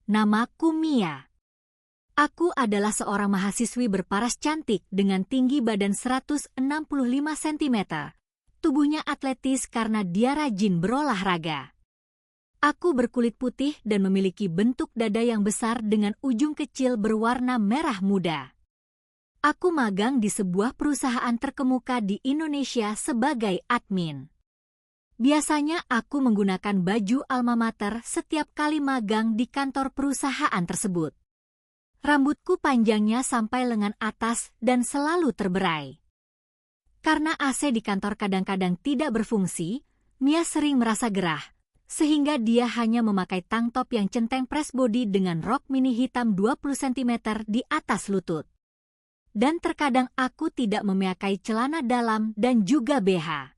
namaku Mia. Aku adalah seorang mahasiswi berparas cantik dengan tinggi badan 165 cm. Tubuhnya atletis karena dia rajin berolahraga. Aku berkulit putih dan memiliki bentuk dada yang besar dengan ujung kecil berwarna merah muda. Aku magang di sebuah perusahaan terkemuka di Indonesia sebagai admin. Biasanya aku menggunakan baju alma mater setiap kali magang di kantor perusahaan tersebut. Rambutku panjangnya sampai lengan atas dan selalu terberai. Karena AC di kantor kadang-kadang tidak berfungsi, Mia sering merasa gerah, sehingga dia hanya memakai tank top yang centeng press body dengan rok mini hitam 20 cm di atas lutut. Dan terkadang aku tidak memakai celana dalam dan juga BH.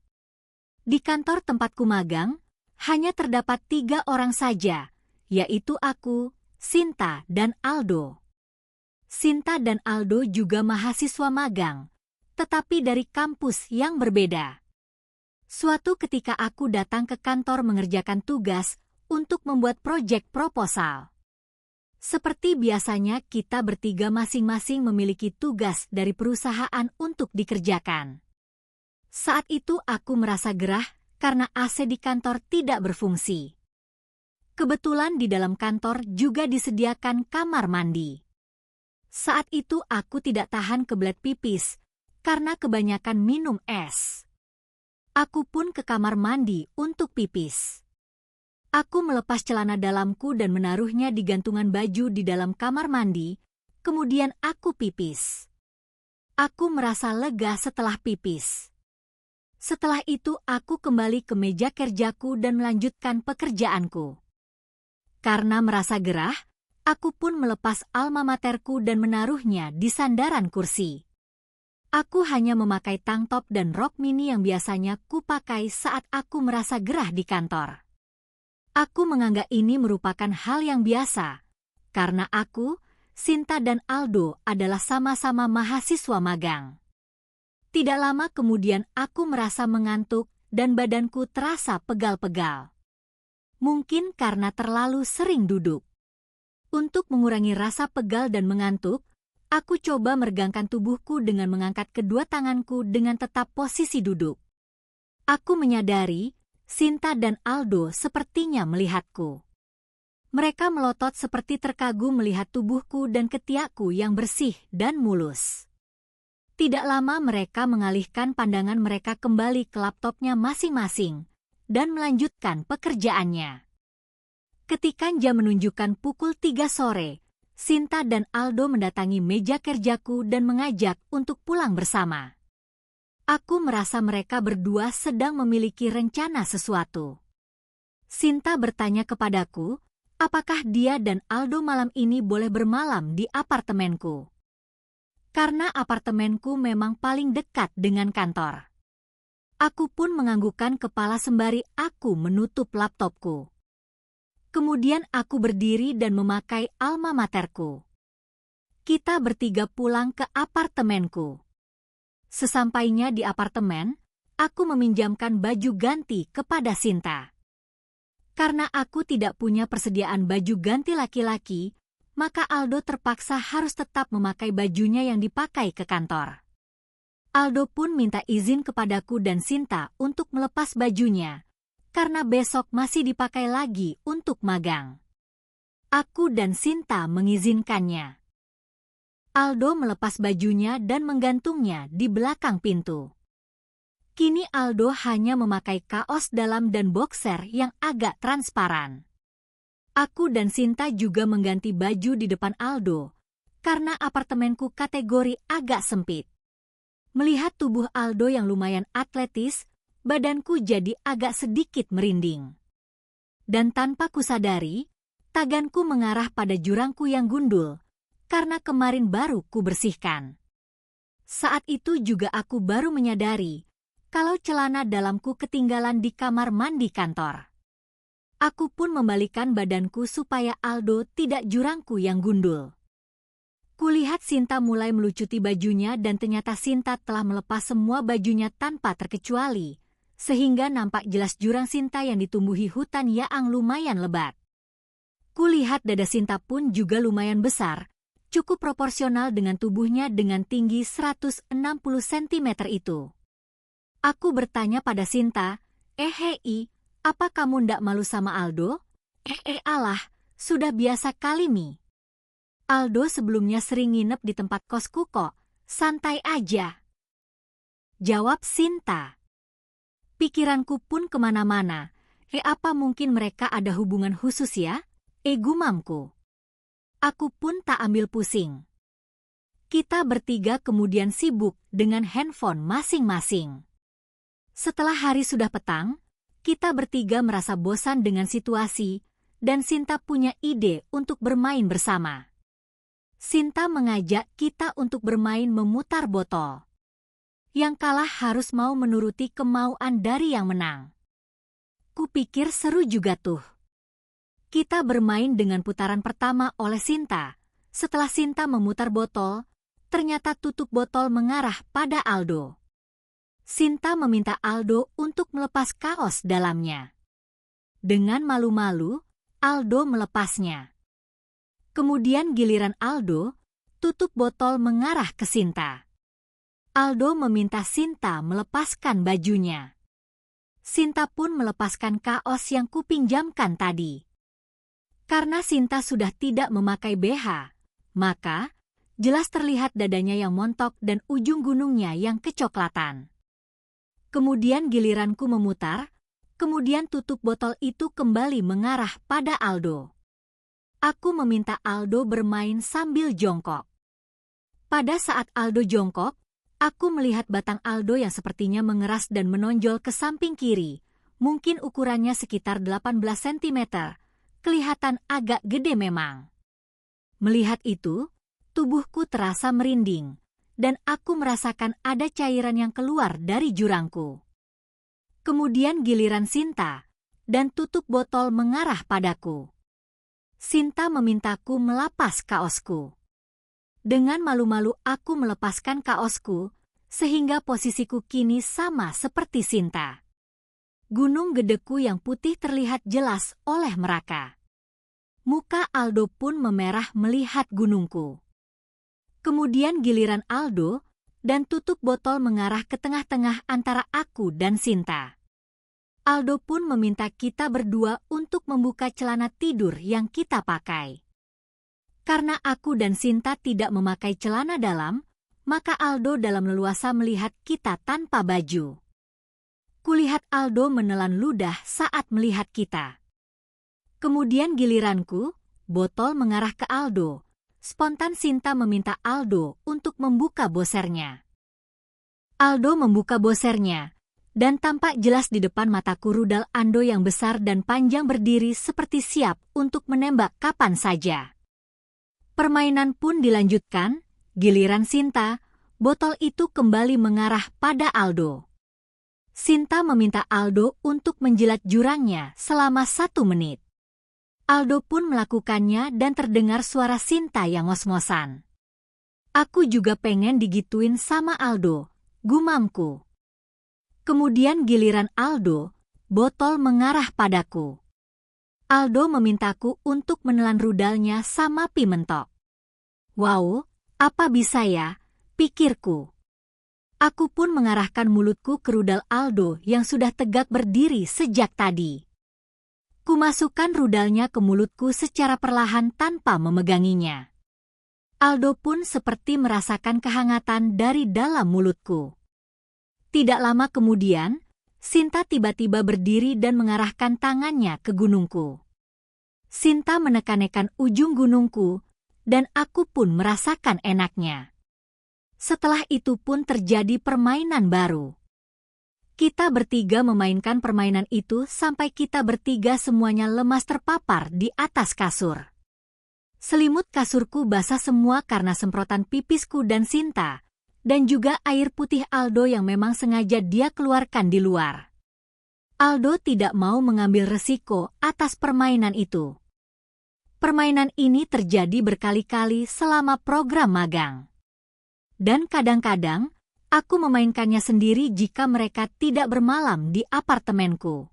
Di kantor tempatku magang, hanya terdapat 3 orang saja, yaitu aku, Sinta, dan Aldo. Sinta dan Aldo juga mahasiswa magang, tetapi dari kampus yang berbeda. Suatu ketika aku datang ke kantor mengerjakan tugas untuk membuat proyek proposal. Seperti biasanya kita bertiga masing-masing memiliki tugas dari perusahaan untuk dikerjakan. Saat itu aku merasa gerah karena AC di kantor tidak berfungsi. Kebetulan di dalam kantor juga disediakan kamar mandi. Saat itu aku tidak tahan kebelet pipis karena kebanyakan minum es. Aku pun ke kamar mandi untuk pipis. Aku melepas celana dalamku dan menaruhnya di gantungan baju di dalam kamar mandi, kemudian aku pipis. Aku merasa lega setelah pipis. Setelah itu aku kembali ke meja kerjaku dan melanjutkan pekerjaanku. Karena merasa gerah, aku pun melepas alma materku dan menaruhnya di sandaran kursi. Aku hanya memakai tank top dan rok mini yang biasanya kupakai saat aku merasa gerah di kantor. Aku menganggap ini merupakan hal yang biasa, karena aku, Sinta dan Aldo adalah sama-sama mahasiswa magang. Tidak lama kemudian aku merasa mengantuk dan badanku terasa pegal-pegal. Mungkin karena terlalu sering duduk. Untuk mengurangi rasa pegal dan mengantuk, aku coba meregangkan tubuhku dengan mengangkat kedua tanganku dengan tetap posisi duduk. Aku menyadari, Sinta dan Aldo sepertinya melihatku. Mereka melotot seperti terkagum melihat tubuhku dan ketiakku yang bersih dan mulus. Tidak lama mereka mengalihkan pandangan mereka kembali ke laptopnya masing-masing dan melanjutkan pekerjaannya. Ketika jam menunjukkan pukul 3 sore, Sinta dan Aldo mendatangi meja kerjaku dan mengajak untuk pulang bersama. Aku merasa mereka berdua sedang memiliki rencana sesuatu. Sinta bertanya kepadaku, apakah dia dan Aldo malam ini boleh bermalam di apartemenku. Karena apartemenku memang paling dekat dengan kantor. Aku pun menganggukkan kepala sembari aku menutup laptopku. Kemudian aku berdiri dan memakai alma materku. Kita bertiga pulang ke apartemenku. Sesampainya di apartemen, aku meminjamkan baju ganti kepada Sinta. Karena aku tidak punya persediaan baju ganti laki-laki, maka Aldo terpaksa harus tetap memakai bajunya yang dipakai ke kantor. Aldo pun minta izin kepadaku dan Sinta untuk melepas bajunya, karena besok masih dipakai lagi untuk magang. Aku dan Sinta mengizinkannya. Aldo melepas bajunya dan menggantungnya di belakang pintu. Kini Aldo hanya memakai kaos dalam dan boxer yang agak transparan. Aku dan Sinta juga mengganti baju di depan Aldo, karena apartemenku kategori agak sempit. Melihat tubuh Aldo yang lumayan atletis, badanku jadi agak sedikit merinding. Dan tanpa kusadari, taganku mengarah pada jurangku yang gundul, karena kemarin baru kubersihkan. Saat itu juga aku baru menyadari, kalau celana dalamku ketinggalan di kamar mandi kantor. Aku pun membalikkan badanku supaya Aldo tidak jurangku yang gundul. Kulihat Sinta mulai melucuti bajunya dan ternyata Sinta telah melepas semua bajunya tanpa terkecuali, sehingga nampak jelas jurang Sinta yang ditumbuhi hutan yang lumayan lebat. Kulihat dada Sinta pun juga lumayan besar, cukup proporsional dengan tubuhnya dengan tinggi 160 cm itu. Aku bertanya pada Sinta, hei, apa kamu ndak malu sama Aldo? Alah, sudah biasa kali Mi. Aldo sebelumnya sering nginep di tempat kosku kok, santai aja. Jawab Sinta. Pikiranku pun kemana-mana, apa mungkin mereka ada hubungan khusus ya? Gumamku. Aku pun tak ambil pusing. Kita bertiga kemudian sibuk dengan handphone masing-masing. Setelah hari sudah petang, kita bertiga merasa bosan dengan situasi, dan Sinta punya ide untuk bermain bersama. Sinta mengajak kita untuk bermain memutar botol. Yang kalah harus mau menuruti kemauan dari yang menang. Kupikir seru juga tuh. Kita bermain dengan putaran pertama oleh Sinta. Setelah Sinta memutar botol, ternyata tutup botol mengarah pada Aldo. Sinta meminta Aldo untuk melepas kaos dalamnya. Dengan malu-malu, Aldo melepasnya. Kemudian giliran Aldo, tutup botol mengarah ke Sinta. Aldo meminta Sinta melepaskan bajunya. Sinta pun melepaskan kaos yang kupinjamkan tadi. Karena Sinta sudah tidak memakai BH, maka jelas terlihat dadanya yang montok dan ujung gunungnya yang kecoklatan. Kemudian giliranku memutar, kemudian tutup botol itu kembali mengarah pada Aldo. Aku meminta Aldo bermain sambil jongkok. Pada saat Aldo jongkok, aku melihat batang Aldo yang sepertinya mengeras dan menonjol ke samping kiri, mungkin ukurannya sekitar 18 cm. Kelihatan agak gede memang. Melihat itu, tubuhku terasa merinding, dan aku merasakan ada cairan yang keluar dari jurangku. Kemudian giliran Sinta, dan tutup botol mengarah padaku. Sinta memintaku melepas kaosku. Dengan malu-malu aku melepaskan kaosku, sehingga posisiku kini sama seperti Sinta. Gunung gedeku yang putih terlihat jelas oleh mereka. Muka Aldo pun memerah melihat gunungku. Kemudian giliran Aldo, dan tutup botol mengarah ke tengah-tengah antara aku dan Sinta. Aldo pun meminta kita berdua untuk membuka celana tidur yang kita pakai. Karena aku dan Sinta tidak memakai celana dalam, maka Aldo dalam leluasa melihat kita tanpa baju. Kulihat Aldo menelan ludah saat melihat kita. Kemudian giliranku, botol mengarah ke Aldo. Spontan Sinta meminta Aldo untuk membuka bosernya. Aldo membuka bosernya, dan tampak jelas di depan mataku rudal Ando yang besar dan panjang berdiri seperti siap untuk menembak kapan saja. Permainan pun dilanjutkan, giliran Sinta, botol itu kembali mengarah pada Aldo. Sinta meminta Aldo untuk menjilat jurangnya selama 1 menit. Aldo pun melakukannya dan terdengar suara Sinta yang ngos-ngosan. Aku juga pengen digituin sama Aldo, gumamku. Kemudian giliran Aldo, botol mengarah padaku. Aldo memintaku untuk menelan rudalnya sama pimentok. Wow, apa bisa ya, pikirku. Aku pun mengarahkan mulutku ke rudal Aldo yang sudah tegak berdiri sejak tadi. Kumasukkan rudalnya ke mulutku secara perlahan tanpa memeganginya. Aldo pun seperti merasakan kehangatan dari dalam mulutku. Tidak lama kemudian, Sinta tiba-tiba berdiri dan mengarahkan tangannya ke gunungku. Sinta menekan-nekan ujung gunungku, dan aku pun merasakan enaknya. Setelah itu pun terjadi permainan baru. Kita bertiga memainkan permainan itu sampai kita bertiga semuanya lemas terpapar di atas kasur. Selimut kasurku basah semua karena semprotan pipisku dan Sinta, dan juga air putih Aldo yang memang sengaja dia keluarkan di luar. Aldo tidak mau mengambil resiko atas permainan itu. Permainan ini terjadi berkali-kali selama program magang. Dan kadang-kadang, aku memainkannya sendiri jika mereka tidak bermalam di apartemenku.